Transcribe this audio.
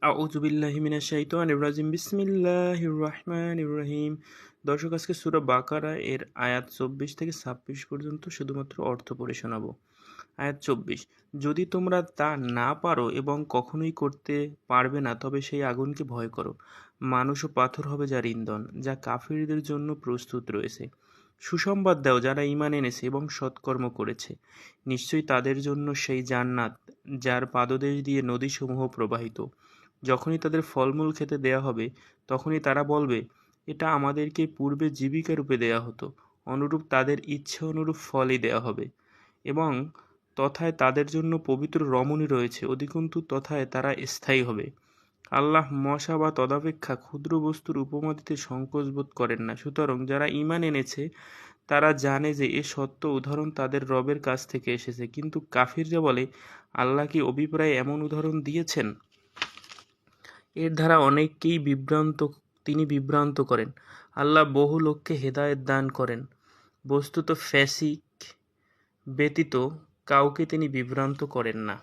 আউযু বিল্লাহি মিনাশ শাইতানির রাজিম বিসমিল্লাহির রহমানির রহিম। দর্শক, আজকে সূরা বাকারা এর আয়াত 24 থেকে 26 পর্যন্ত শুধুমাত্র অর্থ পড়ে শোনাবো। আয়াত 24, যদি তোমরা তা না পারো এবং কখনোই করতে পারবে না, তবে সেই আগুনকে ভয় করো। মানুষ ও পাথর হবে যার ইন্ধন, যা কাফিরদের জন্য প্রস্তুত রয়েছে। সুসংবাদ দাও যারা ঈমান এনেছে এবং সৎকর্ম করেছে। নিশ্চয়ই তাদের জন্য সেই জান্নাত, যার পাদদেশ দিয়ে নদীসমূহ প্রবাহিত। যখনই তাদের ফলমূল খেতে দেয়া হবে, তখনই তারা বলবে, এটা আমাদেরকে পূর্বে জীবিকা রূপে দেয়া হতো। অনুরূপ তাদের ইচ্ছে অনুরূপ ফলই দেয়া হবে, এবং তথায় তাদের জন্য পবিত্র রমণী রয়েছে। অধিকন্তু তথায় তারা স্থায়ী হবে। আল্লাহ মশা বা তদপেক্ষা ক্ষুদ্র বস্তুর উপমা দিতে সংকোচ বোধ করেন না। সুতরাং যারা ঈমান এনেছে তারা জানে যে এ সত্য উদাহরণ তাদের রবের কাছ থেকে এসেছে। কিন্তু কাফিররা বলে, আল্লাহ কি অভিপ্রায়ে এমন উদাহরণ দিয়েছেন? এর দ্বারা অনেককেই তিনি বিভ্রান্ত করেন। আল্লাহ বহু লোককে হেদায়েত দান করেন। বস্তুত ফ্যাসিক ব্যতীত কাউকে তিনি বিভ্রান্ত করেন না।